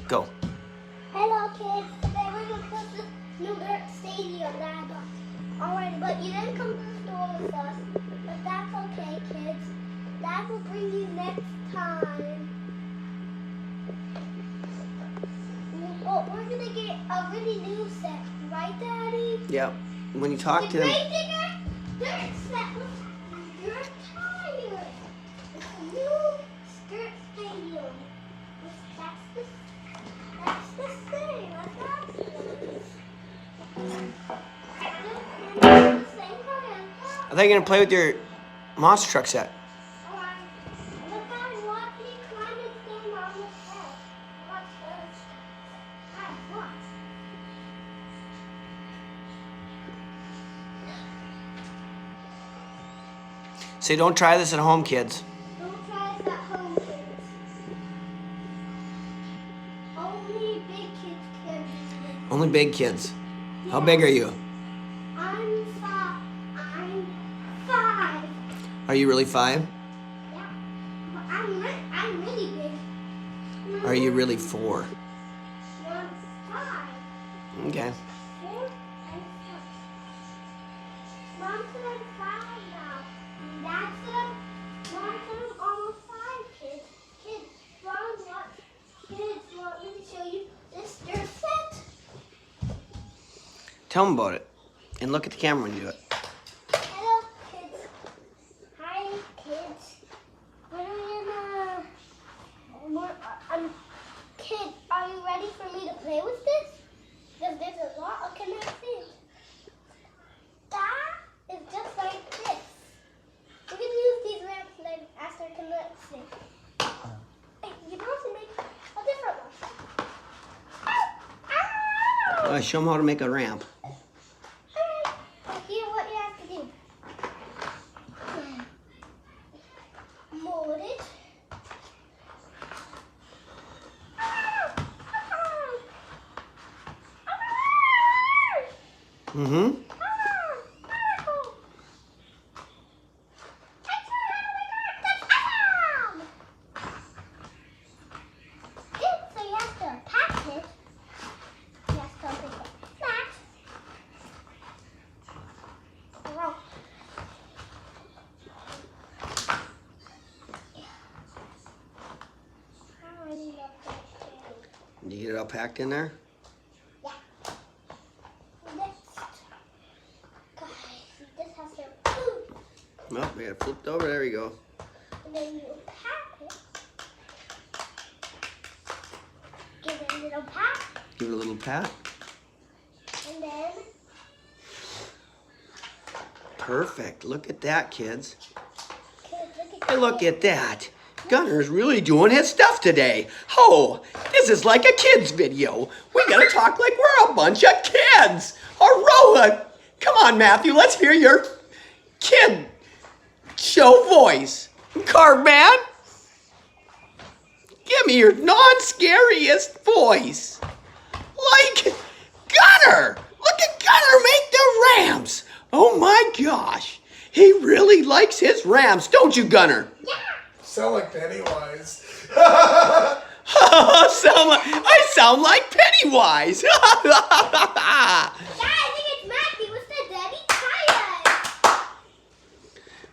Go. Hello, kids. Today we're going to go to the new stadium that I got. Alright, but you didn't come to the store with us. But that's okay, kids. Dad will bring you next time. Oh, we're going to get a really new set. Right, Daddy? Yep. When you talk to them. Their set was your tire. It's a new skirt stadium. That's the thing. Are they going to play with your monster truck set? So don't try this at home, kids. Don't try this at home, kids. Only big kids can do this. Only big kids. How big are you? I'm 5. Are you really 5? Yeah. But I'm really big. Are you really 4? I'm 5. Okay. 4 and 5. Mom said I'm 5 now. Dad said Mom said I'm almost 5, kids. Kids want me to show you this dirt set? Tell them about it. And look at the camera when you do it. Hello, kids. Hi, kids. Kid, are you ready for me to play with this? Because there's a lot of connections. That is just like this. We can use these ramps as their connection. Hey, you can also make a different one. Show them how to make a ramp. Here, what you have to do. Mold it. Mm-hmm. So you have to pack it. You have to make it flat. Wow. I really love that thing. You get it all packed in there? Yeah. Next. Guys, this has to. Oh, we got it flipped over. There we go. And then you pack it. Give it a little pat. Give it a little pat. And then. Perfect. Look at that, kids. Kids, look at Hey, look at that. Gunner's really doing his stuff today. Oh, this is like a kid's video. We gotta talk like we're a bunch of kids. Aroa, come on, Matthew, let's hear your kid show voice. Carman, give me your non-scariest voice. Like Gunnar. Look at Gunnar make the ramps. Oh my gosh. He really likes his ramps, don't you, Gunnar? Yeah. Sound like Pennywise. I sound like Pennywise. Yeah, I think it's Matthew. What's the daddy tire?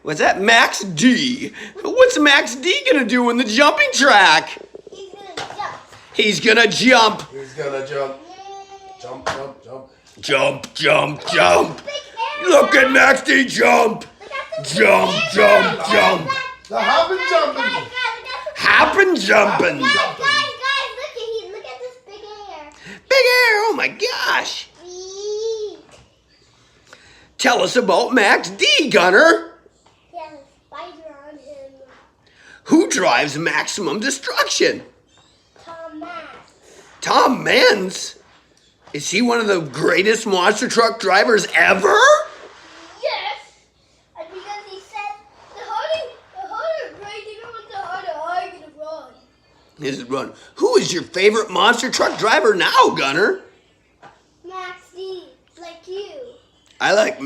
What's that? Max D. What's Max D gonna do in the jumping track? He's gonna jump. He's gonna jump. He's gonna jump. Jump, jump, jump. Jump, jump, jump. Big hair. Look at Max D jump. Look at the Jump, big jump, hair. jump. The hopping jumping. Guys, look at the Happen jumping. Guys, look at this big hair. Big hair, oh my gosh. Eek. Tell us about Max D, Gunnar. He has a spider on him. Who drives Maximum Destruction? Tom Max. Tom Menz? Is he one of the greatest monster truck drivers ever? Yes. And because he said the harder grading runs, the harder I'm gonna run. His run. Who is your favorite monster truck driver now, Gunnar? Max D, like you. I like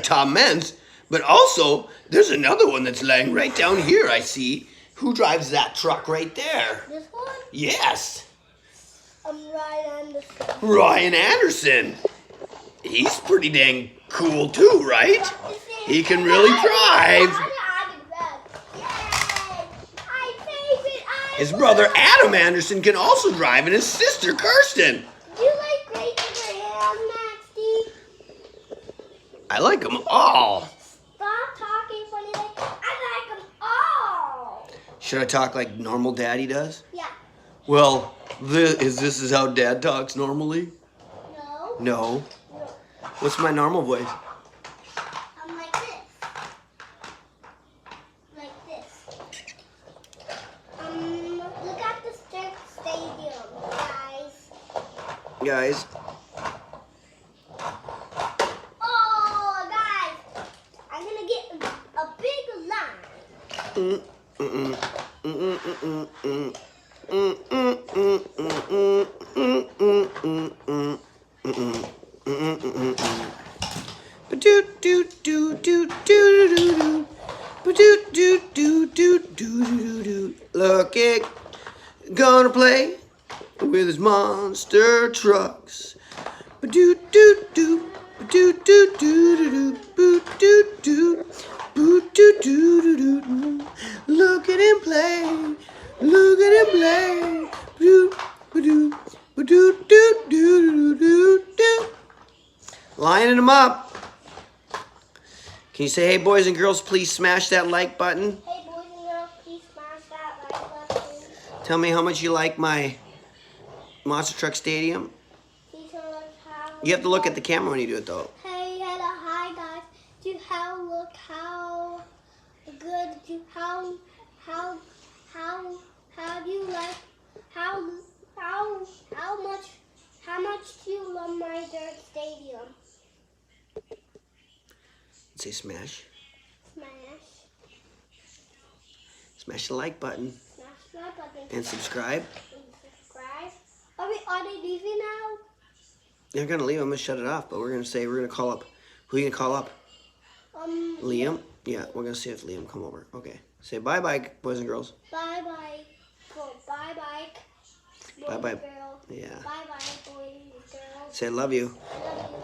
Tom Menz, but also there's another one that's laying right down here. I see. Who drives that truck right there? This one? Yes. Ryan Anderson. Ryan Anderson. He's pretty dang cool too, right? He can really drive. His brother Adam Anderson can also drive, and his sister Kirsten. Do you like great your hair, Maxie? I like them all. Stop talking funny like I like them all. Should I talk like normal daddy does? Yeah. Well, this is how dad talks normally? No. No. What's my normal voice? I'm like this. Like this. Look at the stadium, guys. Guys. Oh, guys. I'm gonna get a big line. Look it, gonna play with his monster trucks. Look at him play. Look at him play. Lining them up. Can you say, hey, boys and girls, please smash that like button? Hey, boys and girls, please smash that like button. Tell me how much you like my Monster Truck Stadium. Please tell us how. You have to look at the camera when you do it, though. Hey, hello, hi guys. Do how look how good do how do you like how much do you love my dirt stadium? Say smash. Smash. Smash the like button. Smash that button. And subscribe. And subscribe. Are they leaving now? They're going to leave. I'm going to shut it off. But we're going to call up. Who are you going to call up? Liam? Yeah, we're going to see if Liam come over. Okay. Say bye-bye, boys and girls. Bye-bye. Bye-bye. Bye-bye. Girl. Yeah. Bye-bye, boys and girls. Say I love you. I love you.